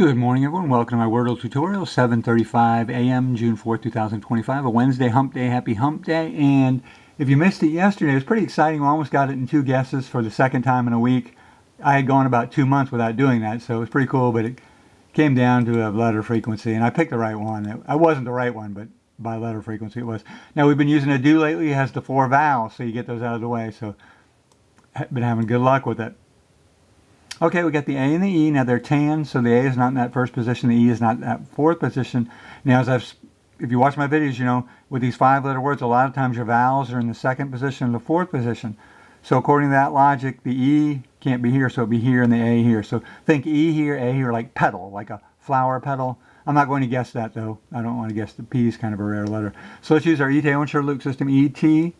Good morning, everyone. Welcome to my Wordle tutorial, 7:35 a.m., June 4th, 2025, a Wednesday, hump day, happy hump day. And if you missed it yesterday, it was pretty exciting. We almost got it in 2 guesses for the second time in a week. I had gone about 2 months without doing that, so it was pretty cool, but it came down to a letter frequency, and I picked the right one. I wasn't the right one, but by letter frequency it was. Now, we've been using a do lately. It has the 4 vowels, so you get those out of the way, so I've been having good luck with it. Okay, we got the A and the E. Now they're tan, so the A is not in that first position. The E is not in that fourth position. Now, if you watch my videos, you know, with these 5-letter words, a lot of times your vowels are in the second position and the fourth position. So according to that logic, the E can't be here, so it'll be here and the A here. So think E here, A here, like petal, like a flower petal. I'm not going to guess that, though. I don't want to guess the P is kind of a rare letter. So let's use our ETAOIN SHRDLUC system, ETAOIN.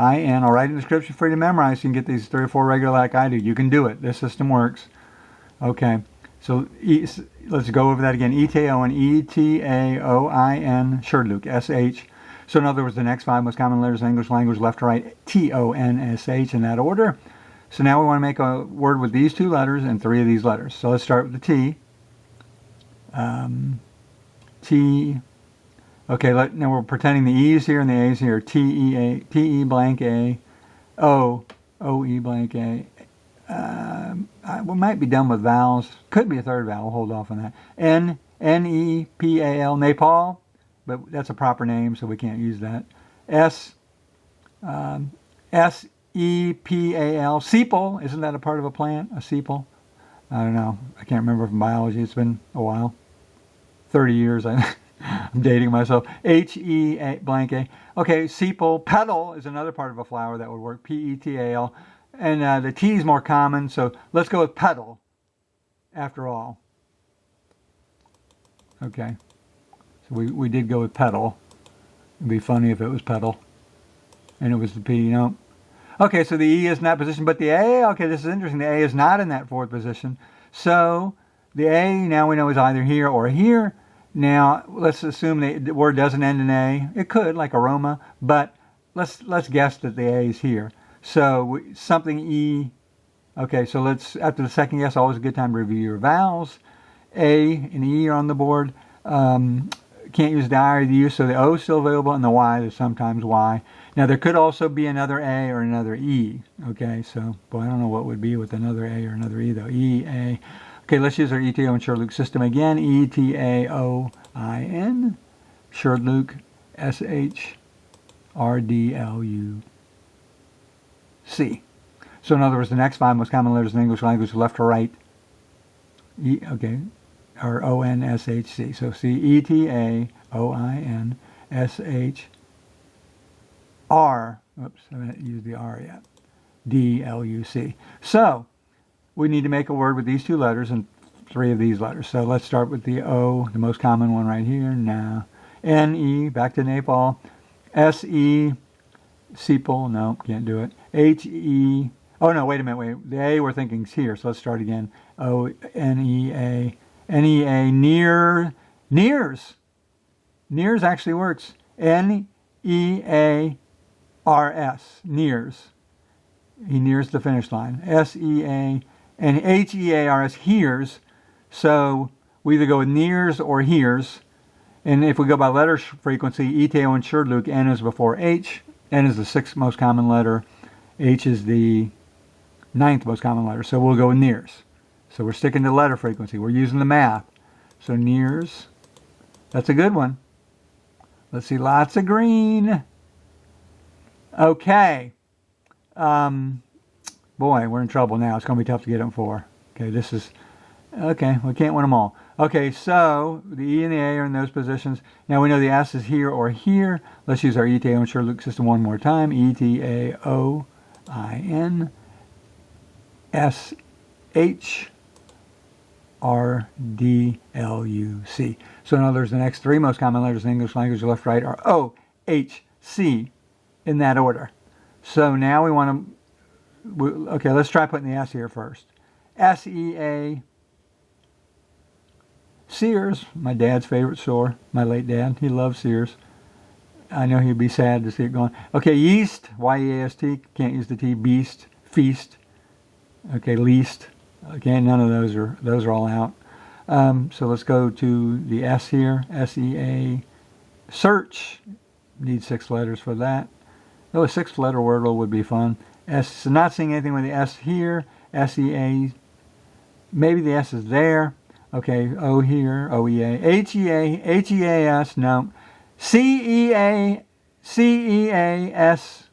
I'll write in the description for you to memorize so you can get these 3 or 4 regular like I do. You can do it. This system works. Okay, so let's go over that again. ETAOIN, ETAOIN, SHRDLUC, SH. So in other words, the next 5 most common letters in English language, left to right, TONSH in that order. So now we want to make a word with these 2 letters and 3 of these letters. So let's start with the T. T. Okay, now we're pretending the E's here and the A's here. T-E blank A, O-E blank A. We might be done with vowels. Could be a third vowel. We'll hold off on that. N-E-P-A-L, Nepal, but that's a proper name, so we can't use that. S-E-P-A-L, sepal. Isn't that a part of a plant? A sepal? I don't know. I can't remember from biology. It's been a while. 30 years, I'm dating myself. H-E blank A. Okay, sepal. Petal is another part of a flower that would work. P-E-T-A-L. And the T is more common, so let's go with petal after all. Okay. So we did go with petal. It'd be funny if it was petal. And it was the P, you know. Okay, so the E is in that position, but the A, okay, this is interesting. The A is not in that fourth position. So the A, now we know, is either here or here. Now, let's assume the word doesn't end in A. It could, like aroma, but let's guess that the A is here. So something E. Okay, so after the second guess, always a good time to review your vowels. A and E are on the board. Can't use the I or the U, so the O is still available, and the Y, there's sometimes Y. Now, there could also be another A or another E. Okay, so, boy, I don't know what would be with another A or another E, though. E, A. Okay, let's use our ETAOIN SHRDLUC system again. ETAOIN, SHRDLUC, SHRDLUC. So in other words, the next 5 most common letters in English language, left to right, or O-N-S-H-C. So see, E-T-A-O-I-N-S-H-R. Oops, I haven't used the R yet. D-L-U-C. So we need to make a word with these 2 letters and 3 of these letters. So let's start with the O, the most common one right here. Now, N-E, back to Nepal. S-E, sepal, no, can't do it. H-E, oh no, wait a minute, the A we're thinking is here, so let's start again. O-N-E-A, N-E-A, nears. Nears actually works. N-E-A-R-S, nears. He nears the finish line. S-E-A, and H-E-A-R-S, hears. So we either go with nears or hears. And if we go by letter frequency, ETAOIN SHRDLUC, N is before H. N is the 6th most common letter. H is the 9th most common letter. So we'll go with nears. So we're sticking to letter frequency. We're using the math. So nears, that's a good one. Let's see, lots of green. Okay. Boy, we're in trouble now. It's going to be tough to get them 4. Okay, we can't win them all. Okay, so the E and the A are in those positions. Now we know the S is here or here. Let's use our ETAOIN SHRDLUC system one more time. ETAOIN SHRDLUC. So in other words, the next 3 most common letters in English language, left, right, are O, H, C in that order. So now we want to, okay, let's try putting the S here first. S-E-A, Sears, my dad's favorite store, my late dad. He loves Sears. I know he'd be sad to see it gone. Okay, yeast, Y-E-A-S-T, can't use the T. Beast, feast. Okay, least, Okay, none of those are all out. So let's go to the S here. SEA. Search. Need 6 letters for that. Oh, a 6-letter Wordle would be fun. S. So not seeing anything with the S here. SEA. Maybe the S is there. Okay. O here. OEA. HEA. HEAS. No. CEA. CEAS.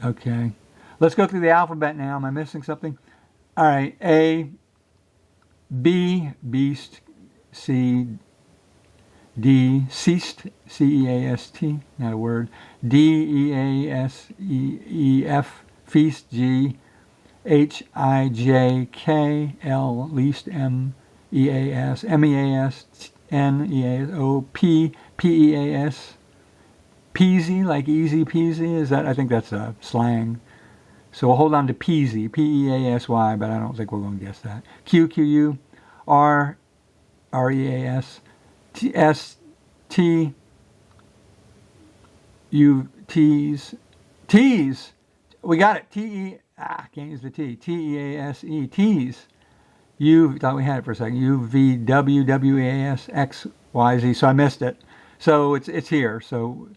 Okay. Let's go through the alphabet now. Am I missing something? All right. A. B. Beast. C. D. Ceased. CEAST. Not a word. D. EASEEF. Feast. G. HIJK. L. Least. M. EAS. MEAS. N. EAS. O. P. PEAS. Peasy, like easy peasy. Is that? I think that's slang. So we'll hold on to peasy. PEASY, but I don't think we're going to guess that. QQU. R. REAS. S. T. U. T's. T's. We got it. TE. Can't use the T. TEASE. T's. U. Thought we had it for a second. UVWWASXYZ. So I missed it. So it's here. So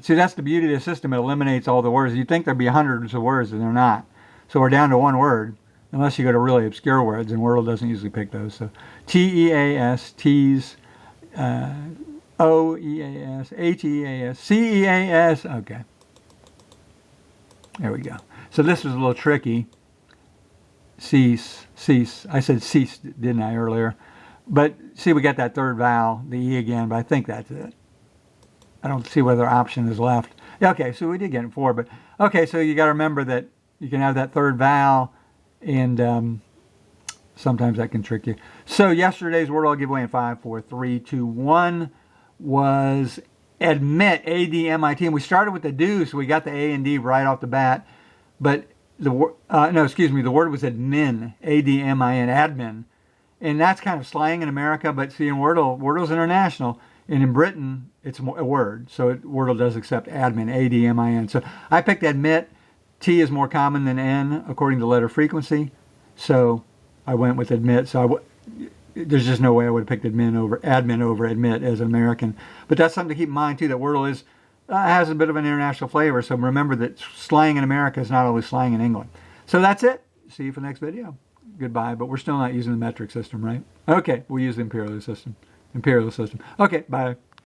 see, that's the beauty of the system. It eliminates all the words. You'd think there'd be hundreds of words, and they're not. So we're down to one word, unless you go to really obscure words, and Wordle doesn't usually pick those. So TEAS, T's, OEAS, HEAS, CEAS. Okay. There we go. So this was a little tricky. Cease. I said cease, didn't I, earlier? But see, we got that third vowel, the E again, but I think that's it. I don't see whether option is left. Yeah, okay, so we did get it 4, but okay, so you got to remember that you can have that third vowel, and sometimes that can trick you. So yesterday's Wordle giveaway in 5, 4, 3, 2, 1 was admit, ADMIT, and we started with the do, so we got the A and D right off the bat, but the word was admin, ADMIN, admin, and that's kind of slang in America, but see, in Wordle's international, and in Britain, it's a word, so Wordle does accept admin, ADMIN. So I picked admit. T is more common than N, according to letter frequency, so I went with admit. So there's just no way I would have picked admin over admit as an American. But that's something to keep in mind, too, that Wordle has a bit of an international flavor, so remember that slang in America is not always slang in England. So that's it. See you for the next video. Goodbye, but we're still not using the metric system, right? Okay, we'll use the imperial system. Okay, bye.